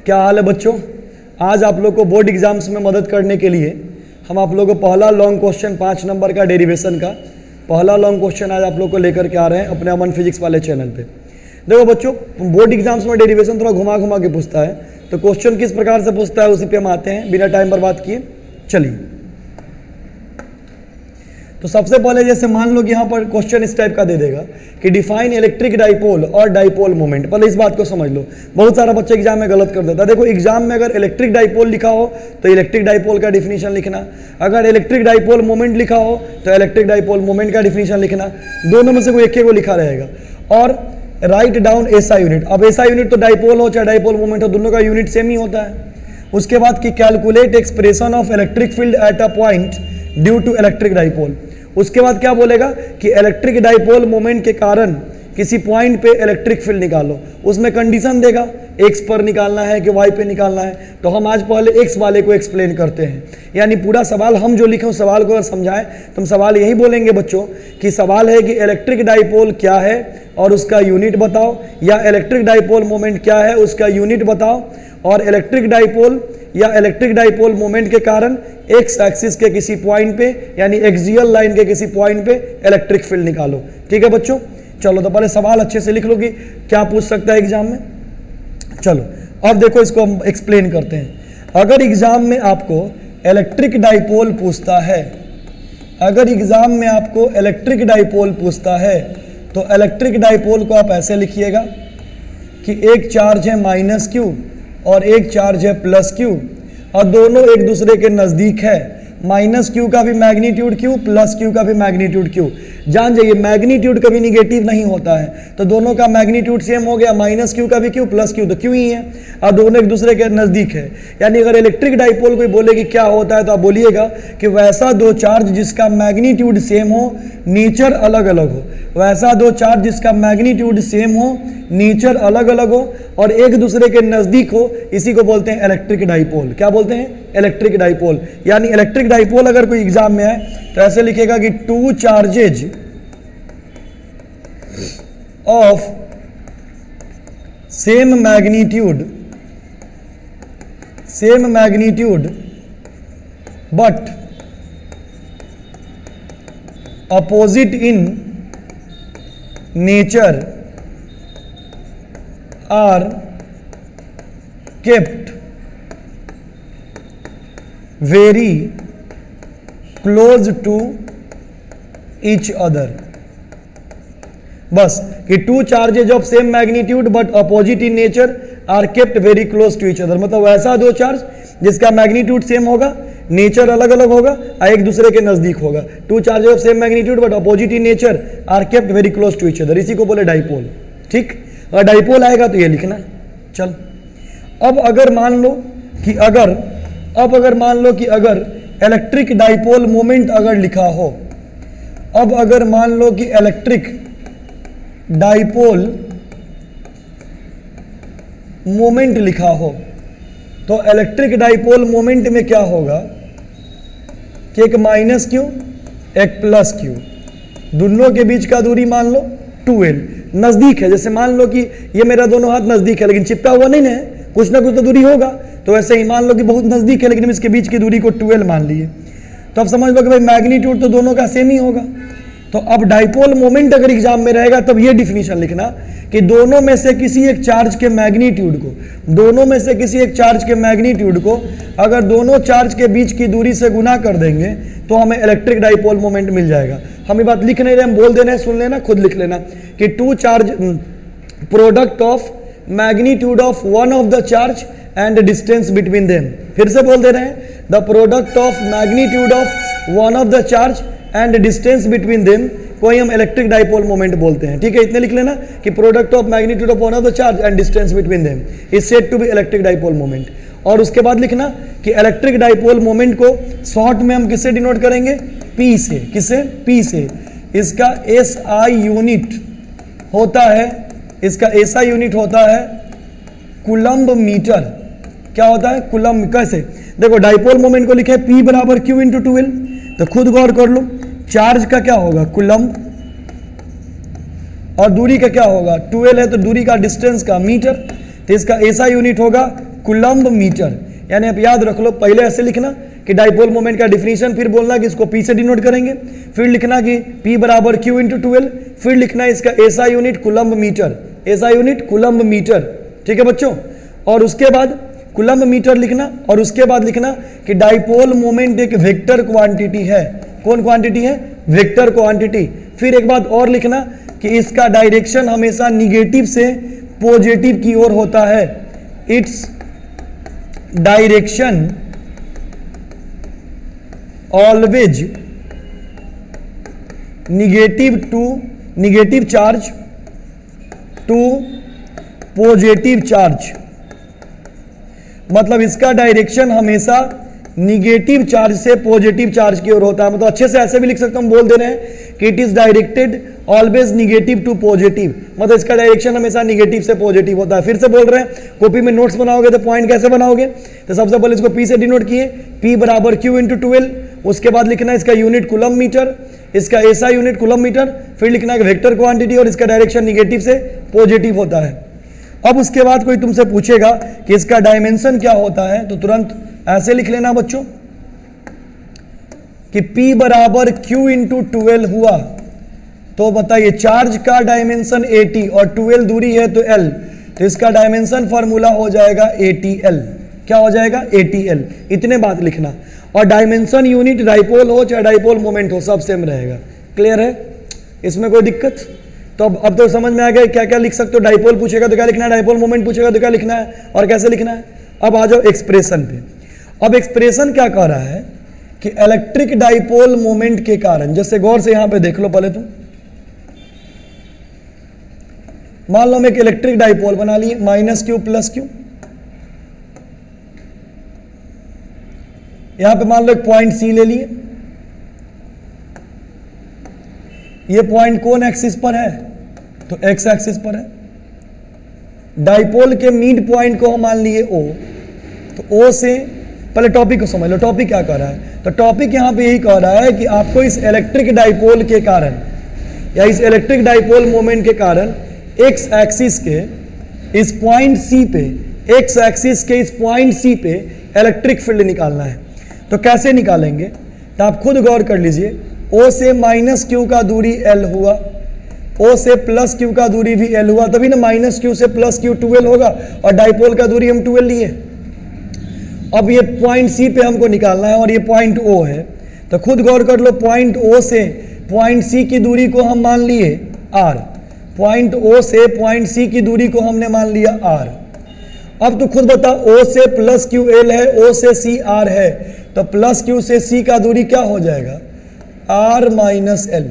क्या हाल है बच्चों? आज आप लोग को बोर्ड एग्जाम्स में मदद करने के लिए हम आप लोग को पहला लॉन्ग क्वेश्चन 5 नंबर का डेरिवेशन का पहला लॉन्ग क्वेश्चन आज आप लोग को लेकर के आ रहे हैं अपने अमन फिजिक्स वाले चैनल पे। देखो बच्चों, बोर्ड एग्जाम्स में डेरिवेशन थोड़ा घुमा घुमा के पूछता है, तो क्वेश्चन किस प्रकार से पूछता है उसी पे हम आते हैं बिना टाइम बर्बाद किए। चलिए, तो सबसे पहले जैसे मान लो कि यहाँ पर क्वेश्चन इस टाइप का दे देगा कि डिफाइन इलेक्ट्रिक डाइपोल और डाइपोल मोमेंट। पहले इस बात को समझ लो, बहुत सारा बच्चा एग्जाम में गलत कर देता है। देखो, एग्जाम में अगर इलेक्ट्रिक डाइपोल लिखा हो तो इलेक्ट्रिक डाइपोल का डिफिनीशन लिखना, अगर इलेक्ट्रिक डाइपोल मोमेंट लिखा हो तो इलेक्ट्रिक डाइपोल मोमेंट का डिफिनीशन लिखना, दोनों में से कोई एक को लिखा रहेगा। और राइट डाउन एसआई यूनिट। अब एसआई यूनिट तो डाइपोल हो चाहे डाइपोल मोमेंट हो, दोनों का यूनिट सेम ही होता है। उसके बाद कि calculate expression of electric field at a point due to electric dipole. उसके बाद क्या बोलेगा कि इलेक्ट्रिक डाइपोल मोमेंट के कारण किसी पॉइंट पे इलेक्ट्रिक फील्ड निकालो। उसमें कंडीशन देगा एक्स पर निकालना है कि वाई पे निकालना है। तो हम आज पहले एक्स वाले को एक्सप्लेन करते हैं, यानी पूरा सवाल हम जो लिखे उस सवाल को अगर समझाएं तो हम सवाल यही बोलेंगे बच्चों कि सवाल है कि इलेक्ट्रिक डाइपोल क्या है और उसका यूनिट बताओ, या इलेक्ट्रिक डाइपोल मोमेंट क्या है उसका यूनिट बताओ, और इलेक्ट्रिक डाइपोल या इलेक्ट्रिक डाइपोल मोमेंट के कारण एक्स एक्सिस के किसी पॉइंट पे यानी एक्सियल लाइन के किसी पॉइंट पे इलेक्ट्रिक फील्ड निकालो। ठीक है बच्चों, चलो तो पहले सवाल अच्छे से लिख लो कि क्या पूछ सकता है एग्जाम में। चलो अब देखो, इसको हम एक्सप्लेन करते हैं। अगर एग्जाम में आपको इलेक्ट्रिक डाइपोल पूछता है, अगर एग्जाम में आपको इलेक्ट्रिक डाइपोल पूछता है तो इलेक्ट्रिक डाइपोल को आप ऐसे लिखिएगा कि एक चार्ज है माइनस क्यू और एक चार्ज है प्लस क्यू, और दोनों एक दूसरे के नज़दीक है। माइनस क्यू का भी मैग्नीट्यूड क्यू, प्लस क्यू का भी मैग्नीट्यूड क्यू। जान जाइए, मैग्नीट्यूड कभी निगेटिव नहीं होता है, तो दोनों का मैग्नीट्यूड सेम हो गया। माइनस क्यू का भी क्यू, प्लस क्यू तो क्यू ही है, और दोनों एक दूसरे के नज़दीक है। यानी अगर इलेक्ट्रिक डाइपोल कोई बोले कि क्या होता है तो आप बोलिएगा कि वैसा दो चार्ज जिसका मैग्नीट्यूड सेम हो, नेचर अलग अलग हो। वैसा दो चार्ज जिसका मैग्नीट्यूड सेम हो, नेचर अलग अलग हो और एक दूसरे के नज़दीक हो, इसी को बोलते हैं इलेक्ट्रिक डाइपोल। क्या बोलते हैं? Electric dipole. यानी इलेक्ट्रिक डाइपोल अगर कोई एग्जाम में आए तो ऐसे लिखेगा कि two charges of same magnitude but opposite in nature are kept very close to each other. बस कि two charges of same magnitude but opposite in nature are kept very close to each other. मतलब ऐसा दो charge जिसका magnitude same होगा, nature अलग अलग होगा और एक दूसरे के नजदीक होगा। Two charges of same magnitude but opposite in nature are kept very close to each other, इसी को बोले डाइपोल। ठीक, अगर डाइपोल आएगा तो ये लिखना। चल, अब अगर मान लो कि अगर इलेक्ट्रिक डाइपोल मोमेंट अगर लिखा हो, अब अगर मान लो कि इलेक्ट्रिक डाइपोल मोमेंट लिखा हो तो इलेक्ट्रिक डाइपोल मोमेंट में क्या होगा कि एक माइनस क्यू एक प्लस क्यू, दोनों के बीच का दूरी मान लो 2l, नजदीक है। जैसे मान लो कि ये मेरा दोनों हाथ नजदीक है लेकिन चिपका हुआ नहीं है, कुछ ना कुछ तो दूरी होगा, तो ऐसे ही मान लो कि बहुत नजदीक है लेकिन हम इसके बीच की दूरी को 2l मान लिए, तो अब समझ लो कि भाई मैग्नीट्यूड तो दोनों का सेम ही होगा। तो अब डाइपोल मोमेंट अगर एग्जाम में रहेगा तब ये डिफिनीशन लिखना कि दोनों में से किसी एक चार्ज के मैग्नीट्यूड को अगर दोनों चार्ज के बीच की दूरी से गुना कर देंगे तो हमें इलेक्ट्रिक डाइपोल मोमेंट मिल जाएगा। हम ये बात लिख नहीं रहे, हम बोल दे रहे हैं, सुन लेना, खुद लिख लेना कि two charge product of magnitude of one of the charge and distance between them. फिर से बोल दे रहे हैं, the product of magnitude of one of the charge and distance between them को ही हम इलेक्ट्रिक डाइपोल मोमेंट बोलते हैं। ठीक है, इतने लिख लेना कि product of magnitude of one of the charge and distance between them is said to be electric dipole moment. और उसके बाद लिखना कि इलेक्ट्रिक डाइपोल मोमेंट को शॉर्ट में हम किससे डिनोट करेंगे? P से। किससे? P से। इसका SI यूनिट होता है, इसका SI यूनिट होता है कूलम्ब मीटर। क्या होता है? कूलम्ब। कैसे? देखो, डाइपोल मोमेंट को लिखे P बराबर Q इंटू 2l, तो खुद गौर कर लो, चार्ज का क्या होगा? कूलम्ब, और दूरी का क्या होगा? 2l है तो दूरी का डिस्टेंस का मीटर, तो इसका SI यूनिट होगा कूलम्ब मीटर। यानी आप याद रख लो, पहले ऐसे लिखना कि डाइपोल मोमेंट का डिफिनीशन, फिर बोलना कि इसको P से डिनोट करेंगे, फिर लिखना कि P बराबर Q इंटू 12, फिर लिखना इसका SI unit coulomb metre, SI unit coulomb metre. ठीक है बच्चों, और उसके बाद कूलम्ब मीटर लिखना, और उसके बाद लिखना कि डाइपोल मोमेंट एक वेक्टर क्वांटिटी है। कौन क्वांटिटी है? Vector quantity. फिर एक बात और लिखना कि इसका डायरेक्शन हमेशा निगेटिव से पॉजिटिव की ओर होता है। Its direction always negative charge to positive charge. मतलब इसका डायरेक्शन हमेशा निगेटिव चार्ज से पॉजिटिव चार्ज की ओर होता है। मतलब अच्छे से ऐसे भी लिख सकता हूं, बोल दे रहे हैं कि it is directed always negative to positive. मतलब इसका डायरेक्शन हमेशा निगेटिव से पॉजिटिव होता है। फिर से बोल रहे हैं, कॉपी में नोट्स बनाओगे तो पॉइंट कैसे बनाओगे? तो सबसे पहले इसको P से डिनोट किए, P बराबर Q इंटू 12, उसके बाद लिखना इसका यूनिट कूलम्ब मीटर, इसका SI यूनिट कूलम्ब मीटर, फिर लिखना है वेक्टर क्वांटिटी और इसका डायरेक्शन निगेटिव से पॉजिटिव होता है। अब उसके बाद कोई तुमसे पूछेगा कि इसका डायमेंशन क्या होता है, तो तुरंत ऐसे लिख लेना बच्चों कि P बराबर Q इंटू 12 हुआ, तो बताइए चार्ज का डायमेंशन 80 और 12 दूरी है तो L, तो इसका डायमेंशन फॉर्मूला हो जाएगा ATL। क्या हो जाएगा? ATL। इतने बात लिखना, और डायमेंशन यूनिट डाइपोल हो चाहे डाइपोल मोमेंट हो, सब सेम रहेगा। क्लियर है? इसमें कोई दिक्कत? तो अब तो समझ में आ गया क्या क्या लिख सकते हो। डाइपोल पूछेगा तो क्या लिखना है, डाइपोल मोमेंट पूछेगा तो क्या लिखना है, और कैसे लिखना है। अब आ जाओ एक्सप्रेशन पे। अब एक्सप्रेशन क्या कह रहा है कि इलेक्ट्रिक डाइपोल मोमेंट के कारण, जैसे गौर से यहां पे देख लो पहले तुम, मान लो हम एक इलेक्ट्रिक डाइपोल बना लिए, -Q + Q। यहां पे मान लो एक पॉइंट C ले लिए, ये पॉइंट कौन एक्सिस पर है? तो X एक्सिस पर है। डाइपोल के मिड पॉइंट को हम मान लिए O, तो O से पहले टॉपिक को समझ लो, टॉपिक क्या कर रहा है। तो टॉपिक यहां पे यही कह रहा है कि आपको इस इलेक्ट्रिक डाइपोल के कारण या इस इलेक्ट्रिक डाइपोल मोमेंट के कारण X एक्सिस के इस पॉइंट C पे, X एक्सिस के इस पॉइंट C पे इलेक्ट्रिक फील्ड निकालना है। तो कैसे निकालेंगे? तो आप खुद गौर कर लीजिए, O से -Q का दूरी L हुआ, O से +Q का दूरी भी L हुआ, तभी ना -Q से +Q 12 होगा, और डाइपोल का दूरी हम 12 लिए। अब ये पॉइंट C पे हमको निकालना है और ये पॉइंट O है, तो खुद गौर कर लो, पॉइंट O से पॉइंट C की दूरी को हम मान लिए R, पॉइंट O से पॉइंट C की दूरी को हमने मान लिया R। अब तो खुद बता, O से +Q L है, O से C R है, तो +Q से C का दूरी क्या हो जाएगा? R - L।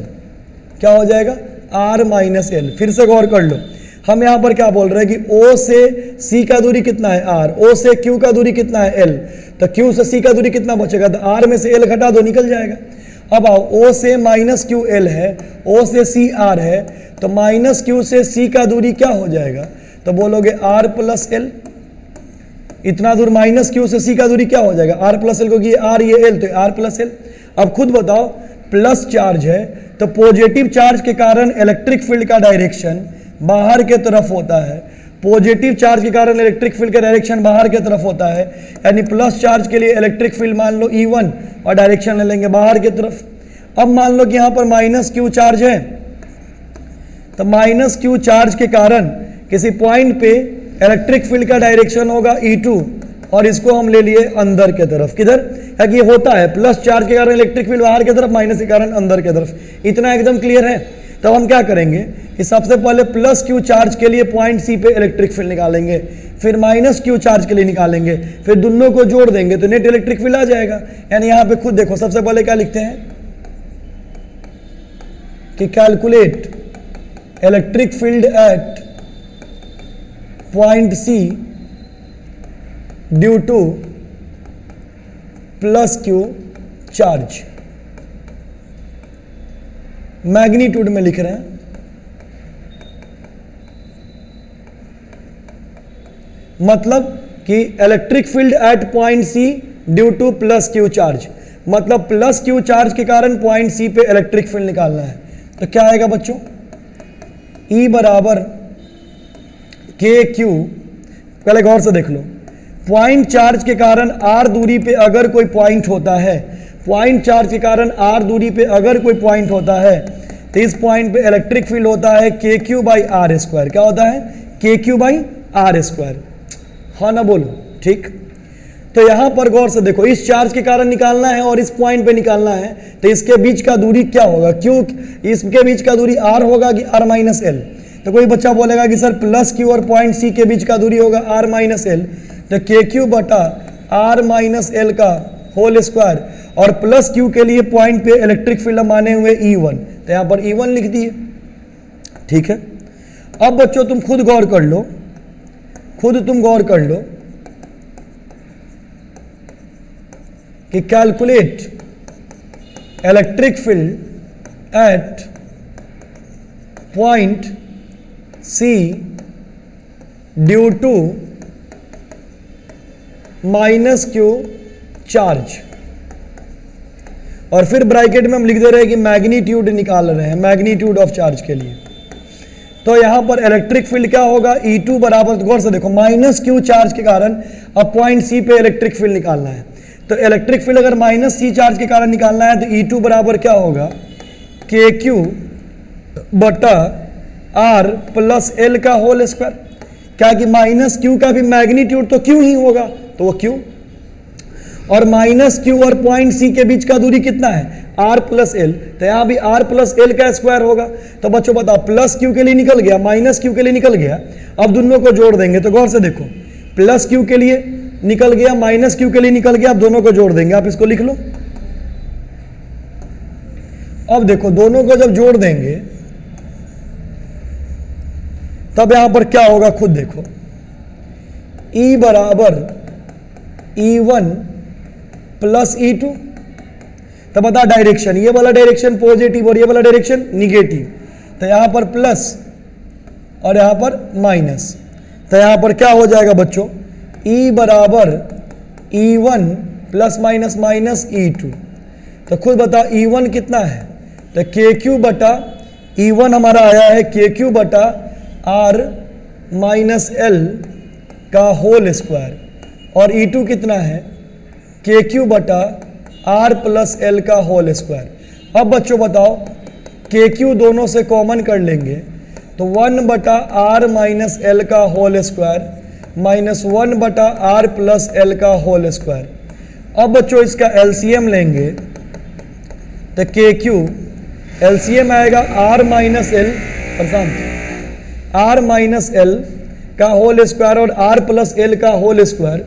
क्या हो जाएगा? R - L। फिर से गौर कर लो, हम यहां पर क्या बोल रहे हैं कि O से C का दूरी कितना है? R। O से Q का दूरी कितना है? L। तो Q से C का दूरी कितना बचेगा? तो R में से L घटा दो, निकल जाएगा। अब आओ, O से -Q L है, O से C R है, तो -Q से C का दूरी क्या हो जाएगा? तो बोलोगे R + L। इतना दूर -Q से C का दूरी क्या हो जाएगा? R + L, क्योंकि ये R ये L, तो R + L। अब खुद बताओ, प्लस चार्ज है तो पॉजिटिव चार्ज के कारण इलेक्ट्रिक फील्ड का डायरेक्शन बाहर के तरफ होता है, पॉजिटिव चार्ज के कारण इलेक्ट्रिक फील्ड का डायरेक्शन बाहर के तरफ होता है। यानी प्लस चार्ज के लिए इलेक्ट्रिक फील्ड मान लो E1 और डायरेक्शन ले लेंगे बाहर की तरफ। अब मान लो कि यहां पर -Q चार्ज है, तो -Q चार्ज के कारण किसी पॉइंट पे इलेक्ट्रिक फील्ड का डायरेक्शन होगा E2, और इसको हम ले लिए अंदर के तरफ। किधर? क्योंकि ये होता है प्लस चार्ज के कारण इलेक्ट्रिक फील्ड बाहर की तरफ, माइनस के कारण अंदर के तरफ। इतना एकदम क्लियर है? तो हम क्या करेंगे कि सबसे पहले +Q चार्ज के लिए पॉइंट C पे इलेक्ट्रिक फील्ड निकालेंगे, फिर -Q चार्ज के लिए निकालेंगे, फिर दोनों को जोड़ देंगे तो नेट इलेक्ट्रिक फील्ड आ जाएगा। यानी यहां पे खुद देखो, सबसे पहले क्या लिखते हैं कि calculate electric field at point C due to +Q charge. Magnitude में लिख रहे हैं, मतलब कि electric field at point C due to +Q charge, मतलब +Q चार्ज के कारण पॉइंट C पे इलेक्ट्रिक फील्ड निकालना है। तो क्या आएगा बच्चों? E बराबर KQ, पहले गौर से देख लो, पॉइंट चार्ज के कारण r दूरी पे अगर कोई पॉइंट होता है, पॉइंट चार्ज के कारण r दूरी पे अगर कोई पॉइंट होता है तो इस पॉइंट पे इलेक्ट्रिक फील्ड होता है KQ बाई आर स्क्वायर। क्या होता है? KQ by R square. हाँ ना बोलो, ठीक। तो यहां पर गौर से देखो, इस चार्ज के कारण निकालना है और इस पॉइंट पे निकालना है, तो इसके बीच का दूरी क्या होगा? क्यों इसके बीच का दूरी r होगा कि r माइनस एल? तो कोई बच्चा बोलेगा कि सर प्लस क्यू और पॉइंट सी के बीच का दूरी होगा r माइनस एल, तो KQ बटा r माइनस एल का होल स्क्वायर, और प्लस क्यू के लिए पॉइंट पे इलेक्ट्रिक फील्ड माने हुए E1, तो यहां पर E1 लिख दिए। ठीक है, अब बच्चों तुम खुद गौर कर लो, खुद तुम गौर कर लो कि calculate electric field at point C due to minus Q charge, और फिर ब्रैकेट में हम लिख दे रहे हैं कि मैग्नीट्यूड निकाल रहे हैं, मैग्नीट्यूड ऑफ चार्ज के लिए। तो यहां पर इलेक्ट्रिक फील्ड क्या होगा? E2 बराबर, गौर से देखो, माइनस क्यू चार्ज के कारण अब पॉइंट C पे इलेक्ट्रिक फील्ड निकालना है। तो इलेक्ट्रिक फील्ड अगर माइनस C चार्ज के कारण निकालना है तो E2 बराबर क्या होगा? KQ बटा R प्लस L का होल स्क्वायर। क्या कि माइनस Q का भी मैग्नीट्यूड तो Q ही होगा, तो वो Q, और माइनस Q और पॉइंट C के बीच का दूरी कितना है? R प्लस L, तो यहाँ भी R प्लस L का स्क्वायर होगा। तो बच्चों बताओ, प्लस Q के लिए निकल गया, माइनस Q के लिए निकल गया, अब दोनों को जोड़ देंगे। तो गौर से देखो, प्लस Q के लिए निकल गया, माइनस Q के लिए निकल गया, अब दोनों को जोड़ देंगे। आप इसको लिख लो। अब देखो, दोनों को जब जोड़ देंगे तब यहां पर क्या होगा, खुद देखो। E बराबर E1 प्लस E2, तो बता डायरेक्शन, ये वाला डायरेक्शन पॉजिटिव और ये वाला डायरेक्शन निगेटिव, तो यहां पर प्लस और यहां पर माइनस, तो यहां पर क्या हो जाएगा बच्चों? E बराबर E1 plus minus minus E2। तो खुद बता E1 कितना है? तो KQ बटा E1 हमारा आया है KQ बटा R माइनस L का होल स्क्वायर, और E2 कितना है? KQ बटा R प्लस L का होल स्क्वायर। अब बच्चों बताओ, KQ दोनों से कॉमन कर लेंगे तो 1 बटा R माइनस L का होल स्क्वायर माइनस 1 बटा R प्लस L का होल स्क्वायर। अब बच्चों इसका LCM लेंगे तो KQ LCM आएगा R minus L, Prashant, R minus L का होल स्क्वायर और R प्लस L का होल स्क्वायर,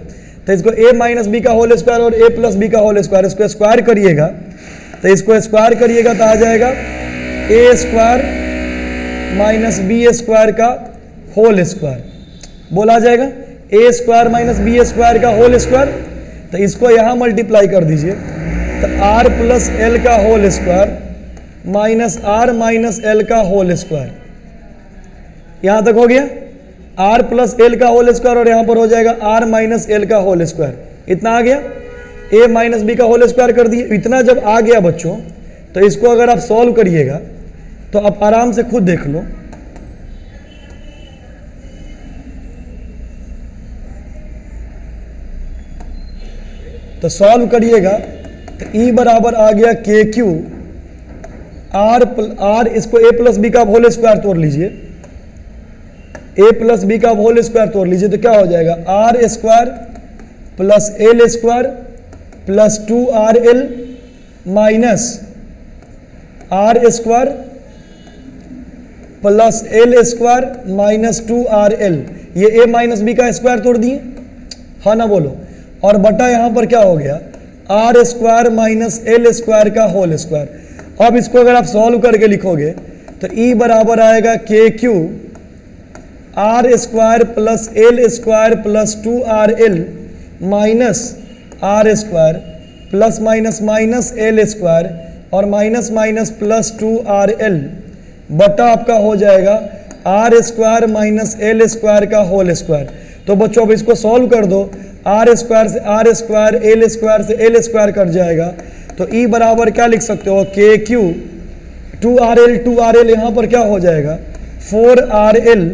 तो इसको A माइनस बी का होल स्क्वायर और A प्लस बी का होल स्क्वायर, इसको स्क्वायर करिएगा, तो इसको स्क्वायर करिएगा तो आ जाएगा A square minus B square का होल स्क्वायर। बोला जाएगा A square minus B square का होल स्क्वायर, तो इसको यहाँ मल्टीप्लाई कर दीजिए, तो R प्लस L का whole square minus R minus L का होल स्क्वायर। यहां तक हो गया, R प्लस L का होल स्क्वायर, और यहां पर हो जाएगा R माइनस L का होल स्क्वायर। इतना आ गया, A माइनस बी का होल स्क्वायर कर दिए। इतना जब आ गया बच्चों, तो इसको अगर आप सॉल्व करिएगा तो आप आराम से खुद देख लो। तो सॉल्व करिएगा तो E बराबर आ गया KQ R, इसको A प्लस बी का होल स्क्वायर तोड़ लीजिए, A प्लस बी का होल स्क्वायर तोड़ लीजिए, तो क्या हो जाएगा? R square plus L square plus 2RL minus R square plus L square minus 2RL। ये A माइनस बी का स्क्वायर तोड़ दिए, हाँ ना बोलो, और बटा यहां पर क्या हो गया? R square minus L square का होल स्क्वायर। अब इसको अगर आप सॉल्व करके लिखोगे तो E बराबर आएगा KQ R square plus L square plus 2RL minus R square plus minus minus L square और माइनस माइनस प्लस 2RL बटा आपका हो जाएगा R square minus L square का होल स्क्वायर। तो बच्चों अब इसको सॉल्व कर दो, R स्क्वायर से R स्क्वायर, L स्क्वायर से L स्क्वायर कट जाएगा, तो E बराबर क्या लिख सकते हो? KQ 2RL यहाँ पर क्या हो जाएगा? 4RL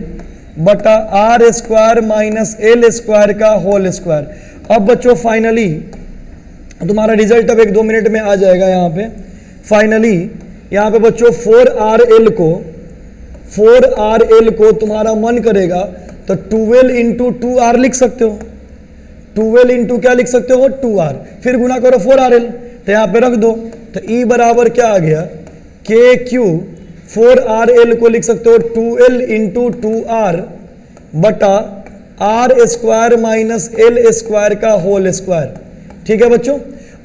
बटा R square minus L square का होल स्क्वायर। अब बच्चों फाइनली तुम्हारा रिजल्ट अब 1-2 मिनट में आ जाएगा। यहाँ पे फाइनली यहाँ पे बच्चों 4RL को तुम्हारा मन करेगा तो 12 इंटू 2R लिख सकते हो। 12 इंटू क्या लिख सकते हो? 2R। फिर गुना करो 4RL, तो यहाँ पे रख दो। तो E बराबर क्या आ गया? KQ 4RL को लिख सकते हो 12 इंटू 2R बटा R square minus L square का होल स्क्वायर। ठीक है बच्चों,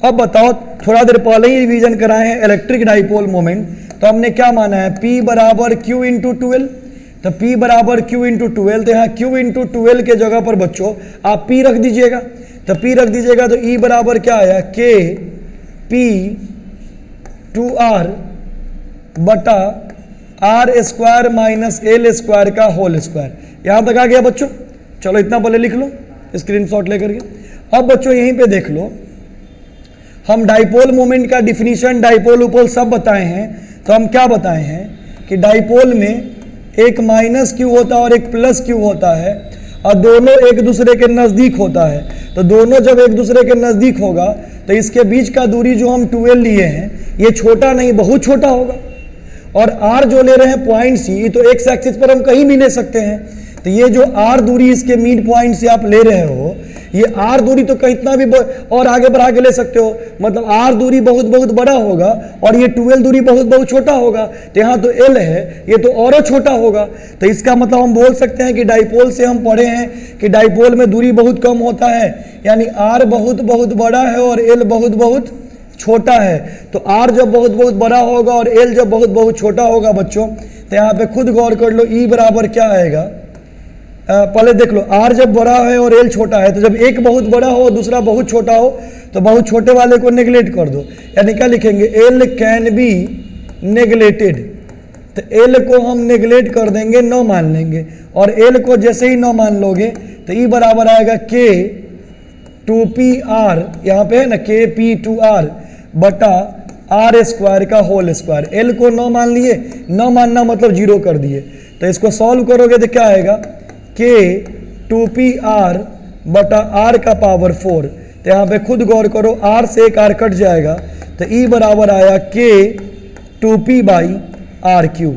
अब बताओ, थोड़ा देर पहले ही रिवीजन कराए हैं इलेक्ट्रिक डाइपोल मोमेंट, तो हमने क्या माना है? P बराबर Q इंटू 12। तो P बराबर Q इंटू 12, तो यहाँ Q इंटू 12 के जगह पर बच्चों आप P रख दीजिएगा। तो P रख दीजिएगा तो E बराबर क्या आया? K P 2R बटा R square minus L square का होल स्क्वायर। यहाँ तक आ गया बच्चों? चलो इतना पहले लिख लो स्क्रीनशॉट लेकर के। अब बच्चों यहीं पे देख लो, हम डाइपोल मोमेंट का डिफिनीशन, डाइपोल उपोल सब बताए हैं। तो हम क्या बताए हैं कि डाइपोल में एक माइनस क्यू होता है और एक प्लस क्यू होता है, और दोनों एक दूसरे के नज़दीक होता है। तो दोनों जब एक दूसरे के नज़दीक होगा तो इसके बीच का दूरी जो हम 12 लिए हैं, ये छोटा नहीं बहुत छोटा होगा। और R जो ले रहे हैं पॉइंट C, तो एक्स एक्सिस पर हम कहीं भी ले सकते हैं। तो ये जो R दूरी इसके मिड पॉइंट से आप ले रहे हो, ये R दूरी तो कितना भी और आगे बढ़ा के ले सकते हो, मतलब R दूरी बहुत बहुत बड़ा होगा और ये 12 दूरी बहुत बहुत छोटा होगा। तो यहाँ तो L है, ये तो और छोटा होगा। तो इसका मतलब हम बोल सकते हैं कि डाइपोल से हम पढ़े हैं कि डाइपोल में दूरी बहुत कम होता है, यानी R बहुत बहुत बड़ा है और L बहुत बहुत छोटा है। तो R जब बहुत बहुत बड़ा होगा और L जब बहुत बहुत छोटा होगा बच्चों, तो यहाँ पे खुद गौर कर लो E बराबर क्या आएगा। पहले देख लो, R जब बड़ा है और L छोटा है, तो जब एक बहुत बड़ा हो दूसरा बहुत छोटा हो तो बहुत छोटे वाले को नेगलेक्ट कर दो, यानी क्या लिखेंगे? L can be neglected. तो L को हम नेगलेक्ट कर देंगे, 9 मान लेंगे, और L को जैसे ही 9 मान लोगे तो E बराबर आएगा K 2PR, यहाँ पे है ना KP2R बटा R स्क्वायर का होल स्क्वायर। L को 9 मान लिए, 9 मानना मतलब 0 कर दिए। तो इसको सॉल्व करोगे तो क्या आएगा? K 2PR बटा R का पावर 4। तो यहाँ पे खुद गौर करो, R से एक R कट जाएगा, तो E बराबर आया K 2P बाई RQ।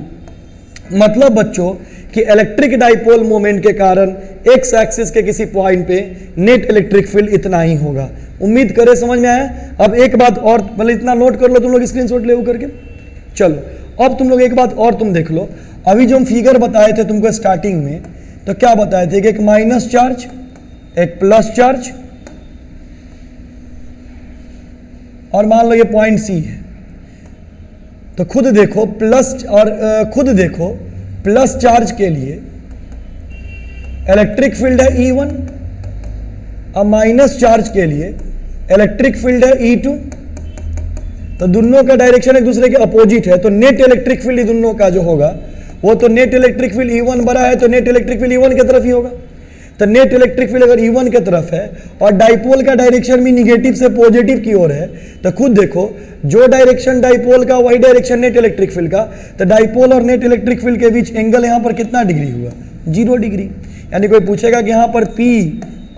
मतलब बच्चों कि इलेक्ट्रिक डाइपोल मोमेंट के कारण एक्स एक्सिस के किसी पॉइंट पे नेट इलेक्ट्रिक फील्ड इतना ही होगा। उम्मीद करें समझ में आया। अब एक बात और, मतलब इतना नोट कर लो तुम लोग स्क्रीनशॉट ले करके। चलो अब तुम लोग एक बात और तुम देख लो, अभी जो हम फिगर बताए थे तुमको स्टार्टिंग में, तो क्या बताए थे कि एक माइनस चार्ज एक प्लस चार्ज, और मान लो ये पॉइंट C है। तो खुद देखो प्लस और खुद देखो प्लस चार्ज के लिए इलेक्ट्रिक फील्ड है E1, और माइनस चार्ज के लिए इलेक्ट्रिक फील्ड है E2। तो दोनों का डायरेक्शन एक दूसरे के अपोजिट है, तो नेट इलेक्ट्रिक फील्ड दोनों का जो होगा वो तो नेट इलेक्ट्रिक फील्ड E1 बड़ा है तो नेट इलेक्ट्रिक फील्ड E1 की तरफ ही होगा। तो नेट इलेक्ट्रिक फील्ड अगर E1 की तरफ है और डाइपोल का डायरेक्शन भी निगेटिव से पॉजिटिव की ओर है, तो खुद देखो जो डायरेक्शन डाइपोल का वही डायरेक्शन नेट इलेक्ट्रिक फील्ड का। तो डाइपोल और नेट इलेक्ट्रिक फील्ड के बीच एंगल यहाँ पर कितना डिग्री हुआ? 0 डिग्री। यानी कोई पूछेगा कि यहाँ पर P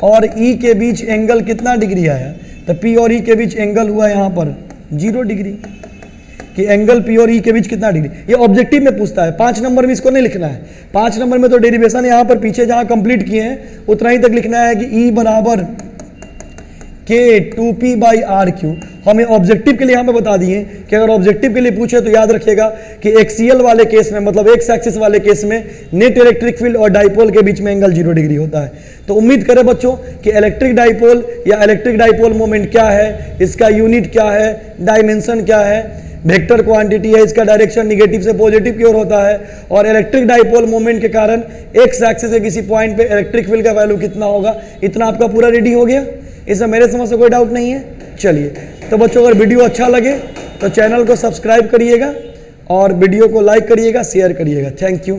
और E के बीच एंगल कितना डिग्री आया, तो P और E के बीच एंगल हुआ यहाँ पर 0 डिग्री। कि एंगल P और E के बीच कितना डिग्री, ये ऑब्जेक्टिव में पूछता है। 5 नंबर में इसको नहीं लिखना है, 5 नंबर में तो डेरिवेशन यहाँ पर पीछे जहाँ कंप्लीट किए हैं उतना ही तक लिखना है कि E बराबर K 2P बाई RQ। हमें ऑब्जेक्टिव के लिए यहाँ पे बता दिए कि अगर ऑब्जेक्टिव के लिए पूछे तो याद रखिएगा कि एक्सियल वाले केस में, मतलब एक्स एक्सिस वाले केस में नेट इलेक्ट्रिक फील्ड और डाइपोल के बीच में एंगल 0 डिग्री होता है। तो उम्मीद करें बच्चों कि इलेक्ट्रिक डाइपोल या इलेक्ट्रिक डाइपोल मोमेंट क्या है, इसका यूनिट क्या है, डायमेंशन क्या है, वेक्टर क्वांटिटी है, इसका डायरेक्शन निगेटिव से पॉजिटिव की ओर होता है, और इलेक्ट्रिक डाइपोल मोमेंट के कारण एक्स एक्सिस से किसी पॉइंट पे इलेक्ट्रिक फील्ड का वैल्यू कितना होगा, इतना आपका पूरा रेडी हो गया। इसमें मेरे समझ से कोई डाउट नहीं है। चलिए तो बच्चों अगर वीडियो अच्छा लगे तो चैनल को सब्सक्राइब करिएगा और वीडियो को लाइक करिएगा, शेयर करिएगा। Thank you.